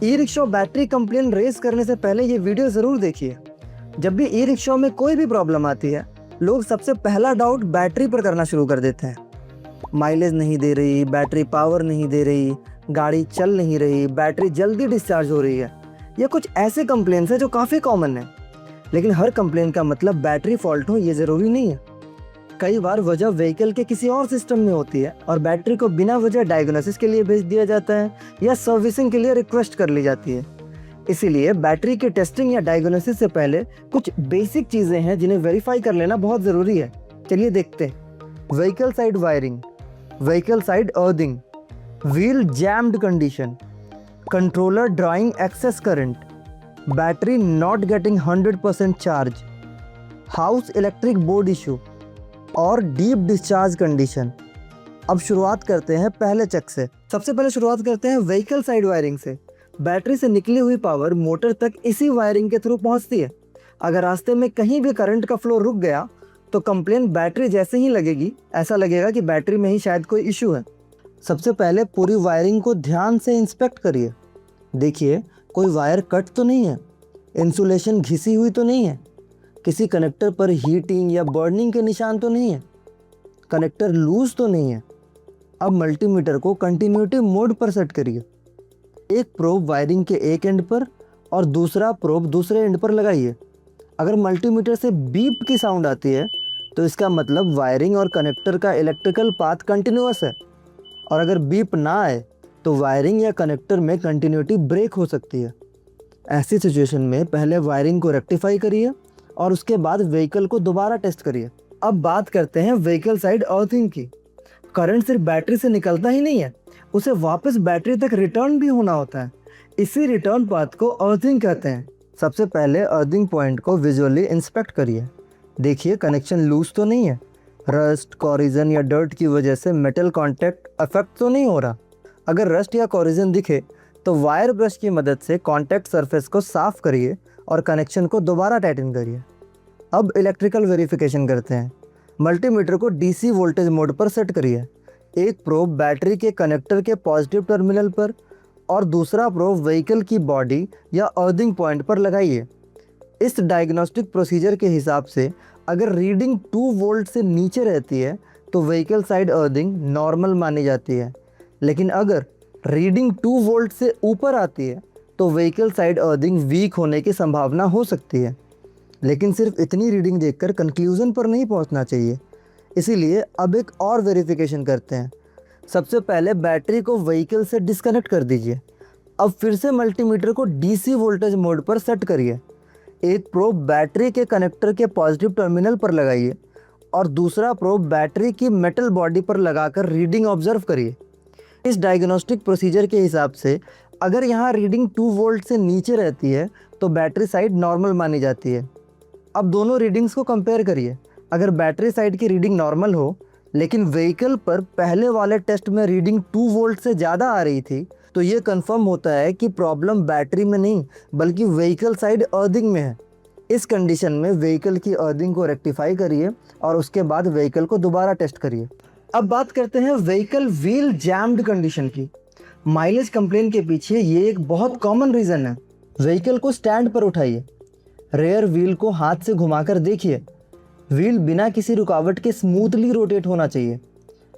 ई rickshaw battery complain raise करने से पहले ये वीडियो ज़रूर देखिए। जब भी ई रिक्शा में कोई भी प्रॉब्लम आती है, लोग सबसे पहला डाउट बैटरी पर करना शुरू कर देते हैं। माइलेज नहीं दे रही, बैटरी पावर नहीं दे रही, गाड़ी चल नहीं रही, बैटरी जल्दी डिस्चार्ज हो रही है। ये कुछ ऐसे कंप्लेंट्स हैं जो काफ़ी कॉमन है, लेकिन हर कंप्लेन का मतलब बैटरी फॉल्ट हो ये ज़रूरी नहीं है। कई बार वजह व्हीकल के किसी और सिस्टम में होती है और बैटरी को बिना वजह डायग्नोसिस के लिए भेज दिया जाता है या सर्विसिंग के लिए रिक्वेस्ट कर ली जाती है। इसीलिए बैटरी की टेस्टिंग या डायग्नोसिस से पहले कुछ बेसिक चीज़ें हैं जिन्हें वेरीफाई कर लेना बहुत ज़रूरी है। चलिए देखते हैं। Vehicle side wiring, vehicle side earthing, wheel jammed condition, controller drawing excess current, battery not getting 100% charge, house electric board issue और डीप डिस्चार्ज कंडीशन। अब शुरुआत करते हैं पहले चेक से। सबसे पहले शुरुआत करते हैं व्हीकल साइड वायरिंग से। बैटरी से निकली हुई पावर मोटर तक इसी वायरिंग के थ्रू पहुंचती है। अगर रास्ते में कहीं भी करंट का फ्लो रुक गया तो कंप्लेन बैटरी जैसे ही लगेगी, ऐसा लगेगा कि बैटरी में ही शायद कोई इशू है। सबसे पहले पूरी वायरिंग को ध्यान से इंस्पेक्ट करिए। देखिए कोई वायर कट तो नहीं है, इंसुलेशन घिसी हुई तो नहीं है, किसी कनेक्टर पर हीटिंग या बर्निंग के निशान तो नहीं है, कनेक्टर लूज तो नहीं है। अब मल्टीमीटर को कंटिन्यूटी मोड पर सेट करिए। एक प्रोब वायरिंग के एक एंड पर और दूसरा प्रोब दूसरे एंड पर लगाइए। अगर मल्टीमीटर से बीप की साउंड आती है तो इसका मतलब वायरिंग और कनेक्टर का इलेक्ट्रिकल पाथ कंटिन्यूअस है, और अगर बीप ना आए तो वायरिंग या कनेक्टर में कंटिन्यूटी ब्रेक हो सकती है। ऐसी सिचुएशन में पहले वायरिंग को रेक्टिफाई करिए और उसके बाद व्हीकल को दोबारा टेस्ट करिए। अब बात करते हैं व्हीकल साइड अर्थिंग की। करंट सिर्फ बैटरी से निकलता ही नहीं है, उसे वापस बैटरी तक रिटर्न भी होना होता है। इसी रिटर्न पाथ को अर्थिंग कहते हैं। सबसे पहले अर्थिंग पॉइंट को विजुअली इंस्पेक्ट करिए। देखिए कनेक्शन लूज तो नहीं है, रस्ट, कॉरिजन या डर्ट की वजह से मेटल कॉन्टैक्ट अफेक्ट तो नहीं हो रहा। अगर रस्ट या कॉरिजन दिखे तो वायर ब्रश की मदद से कॉन्टैक्ट सरफेस को साफ करिए और कनेक्शन को दोबारा टाइटन करिए। अब इलेक्ट्रिकल वेरिफिकेशन करते हैं। मल्टीमीटर को डीसी वोल्टेज मोड पर सेट करिए। एक प्रोब बैटरी के कनेक्टर के पॉजिटिव टर्मिनल पर और दूसरा प्रोब व्हीकल की बॉडी या अर्थिंग पॉइंट पर लगाइए। इस डायग्नोस्टिक प्रोसीजर के हिसाब से अगर रीडिंग 2 वोल्ट से नीचे रहती है तो व्हीकल साइड अर्थिंग नॉर्मल मानी जाती है, लेकिन अगर रीडिंग 2 वोल्ट से ऊपर आती है तो व्हीकल साइड अर्थिंग वीक होने की संभावना हो सकती है। लेकिन सिर्फ इतनी रीडिंग देखकर कंक्लूजन पर नहीं पहुंचना चाहिए। इसीलिए अब एक और वेरिफिकेशन करते हैं। सबसे पहले बैटरी को व्हीकल से डिस्कनेक्ट कर दीजिए। अब फिर से मल्टीमीटर को डीसी वोल्टेज मोड पर सेट करिए। एक प्रोब बैटरी के कनेक्टर के पॉजिटिव टर्मिनल पर लगाइए और दूसरा प्रोब बैटरी की मेटल बॉडी पर लगाकर रीडिंग ऑब्जर्व करिए। इस डायग्नोस्टिक प्रोसीजर के हिसाब से अगर यहाँ रीडिंग 2 वोल्ट से नीचे रहती है तो बैटरी साइड नॉर्मल मानी जाती है। अब दोनों रीडिंग्स को कंपेयर करिए। अगर बैटरी साइड की रीडिंग नॉर्मल हो लेकिन व्हीकल पर पहले वाले टेस्ट में रीडिंग 2 वोल्ट से ज़्यादा आ रही थी तो ये कंफर्म होता है कि प्रॉब्लम बैटरी में नहीं बल्कि व्हीकल साइड अर्थिंग में है। इस कंडीशन में व्हीकल की अर्थिंग को रेक्टिफाई करिए और उसके बाद व्हीकल को दोबारा टेस्ट करिए। अब बात करते हैं व्हीकल व्हील जैम्ड कंडीशन की। माइलेज कंप्लेन के पीछे ये एक बहुत कॉमन रीज़न है। व्हीकल को स्टैंड पर उठाइए, रेयर व्हील को हाथ से घुमाकर देखिए। व्हील बिना किसी रुकावट के स्मूथली रोटेट होना चाहिए।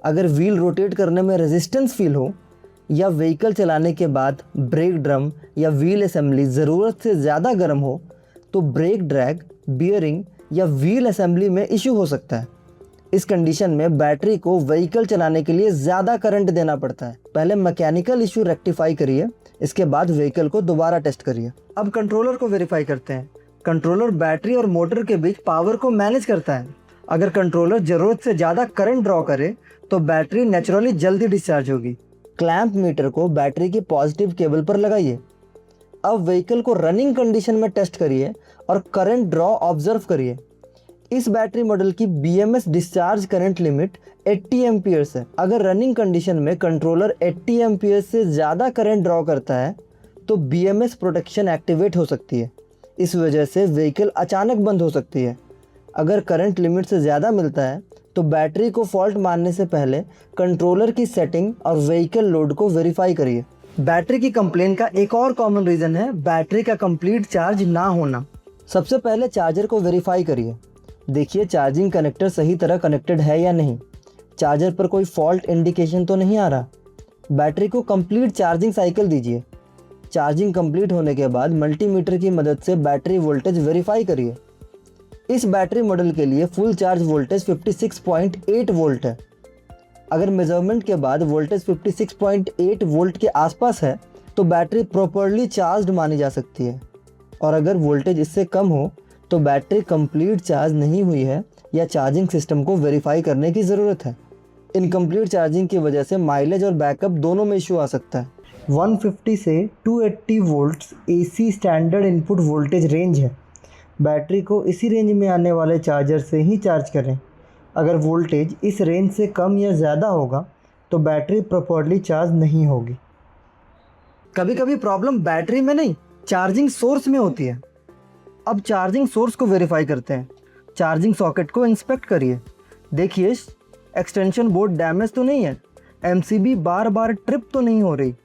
अगर व्हील रोटेट करने में रेजिस्टेंस फील हो या व्हीकल चलाने के बाद ब्रेक ड्रम या व्हील असेंबली ज़रूरत से ज़्यादा गर्म हो तो ब्रेक ड्रैग, बियरिंग या व्हील असेंबली में इशू हो सकता है। इस कंडीशन में बैटरी को व्हीकल चलाने के लिए ज़्यादा करंट देना पड़ता है। पहले मैकेनिकल इशू रेक्टिफाई करिए, इसके बाद व्हीकल को दोबारा टेस्ट करिए। अब कंट्रोलर को वेरीफाई करते हैं। कंट्रोलर बैटरी और मोटर के बीच पावर को मैनेज करता है। अगर कंट्रोलर ज़रूरत से ज़्यादा करंट ड्रॉ करे तो बैटरी नेचुरली जल्दी डिस्चार्ज होगी। क्लैंप मीटर को बैटरी की पॉजिटिव केबल पर लगाइए। अब व्हीकल को रनिंग कंडीशन में टेस्ट करिए और करंट ड्रॉ ऑब्जर्व करिए। इस बैटरी मॉडल की BMS discharge current limit 80 amperes है। अगर रनिंग कंडीशन में कंट्रोलर 80 एम्पियर्स से ज़्यादा करंट ड्रॉ करता है तो BMS प्रोटेक्शन एक्टिवेट हो सकती है। इस वजह से व्हीकल अचानक बंद हो सकती है। अगर करंट लिमिट से ज़्यादा मिलता है तो बैटरी को फॉल्ट मानने से पहले कंट्रोलर की सेटिंग और व्हीकल लोड को वेरीफाई करिए। बैटरी की कंप्लेन का एक और कॉमन रीज़न है बैटरी का कंप्लीट चार्ज ना होना। सबसे पहले चार्जर को वेरीफाई करिए। देखिए चार्जिंग कनेक्टर सही तरह कनेक्टेड है या नहीं, चार्जर पर कोई फॉल्ट इंडिकेशन तो नहीं आ रहा। बैटरी को कंप्लीट चार्जिंग साइकिल दीजिए। चार्जिंग कंप्लीट होने के बाद मल्टीमीटर की मदद से बैटरी वोल्टेज वेरीफाई करिए। इस बैटरी मॉडल के लिए फुल चार्ज वोल्टेज 56.8 वोल्ट है। अगर मेजरमेंट के बाद वोल्टेज 56.8 वोल्ट के आसपास है तो बैटरी प्रॉपर्ली चार्ज्ड मानी जा सकती है, और अगर वोल्टेज इससे कम हो तो बैटरी कंप्लीट चार्ज नहीं हुई है या चार्जिंग सिस्टम को वेरीफाई करने की ज़रूरत है। इनकम्प्लीट चार्जिंग की वजह से माइलेज और बैकअप दोनों में इशू आ सकता है। 150 से 280 volts AC standard input voltage range है। बैटरी को इसी रेंज में आने वाले चार्जर से ही चार्ज करें। अगर वोल्टेज इस रेंज से कम या ज़्यादा होगा तो बैटरी प्रॉपर्ली चार्ज नहीं होगी। कभी कभी प्रॉब्लम बैटरी में नहीं, चार्जिंग सोर्स में होती है। अब चार्जिंग सोर्स को वेरीफाई करते हैं। चार्जिंग सॉकेट को इंस्पेक्ट करिए। देखिए एक्सटेंशन बोर्ड डैमेज तो नहीं है, MCB बार बार ट्रिप तो नहीं हो रही।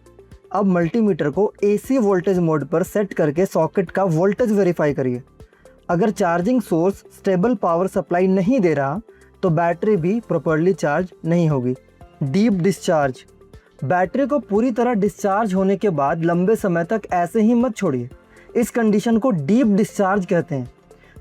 अब मल्टीमीटर को AC वोल्टेज मोड पर सेट करके सॉकेट का वोल्टेज वेरीफाई करिए। अगर charging source stable power supply नहीं दे रहा तो बैटरी भी प्रॉपर्ली चार्ज नहीं होगी। डीप डिस्चार्ज, बैटरी को पूरी तरह डिस्चार्ज होने के बाद लंबे समय तक ऐसे ही मत छोड़िए। इस कंडीशन को डीप डिस्चार्ज कहते हैं।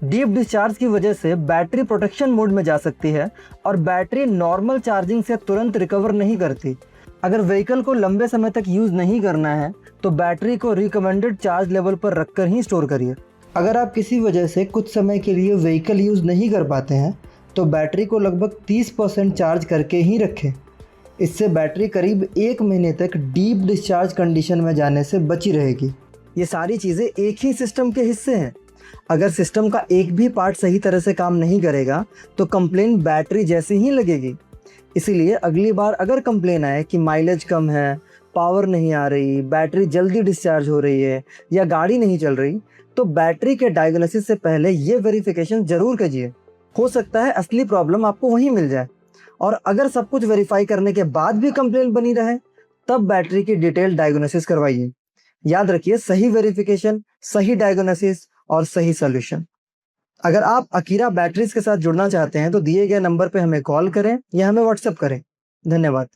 डीप डिस्चार्ज की वजह से बैटरी प्रोटेक्शन मोड में जा सकती है और बैटरी नॉर्मल चार्जिंग से तुरंत रिकवर नहीं करती। अगर व्हीकल को लंबे समय तक यूज़ नहीं करना है तो बैटरी को रिकमेंडेड चार्ज लेवल पर रखकर ही स्टोर करिए। अगर आप किसी वजह से कुछ समय के लिए व्हीकल यूज़ नहीं कर पाते हैं तो बैटरी को लगभग 30% चार्ज करके ही रखें। इससे बैटरी करीब 1 महीने तक डीप डिस्चार्ज कंडीशन में जाने से बची रहेगी। ये सारी चीज़ें एक ही सिस्टम के हिस्से हैं। अगर सिस्टम का एक भी पार्ट सही तरह से काम नहीं करेगा तो कंप्लेन बैटरी जैसी ही लगेगी। इसीलिए अगली बार अगर कंप्लेन आए कि माइलेज कम है, पावर नहीं आ रही, बैटरी जल्दी डिस्चार्ज हो रही है या गाड़ी नहीं चल रही, तो बैटरी के डायग्नोसिस से पहले ये वेरिफिकेशन ज़रूर कीजिए। हो सकता है असली प्रॉब्लम आपको वहीं मिल जाए। और अगर सब कुछ वेरीफाई करने के बाद भी कंप्लेन बनी रहे तब बैटरी की डिटेल डायग्नोसिस करवाइए। याद रखिए, सही वेरिफिकेशन, सही डायग्नोसिस और सही सॉल्यूशन। अगर आप अकीरा बैटरीज के साथ जुड़ना चाहते हैं तो दिए गए नंबर पर हमें कॉल करें या हमें व्हाट्सएप करें। धन्यवाद।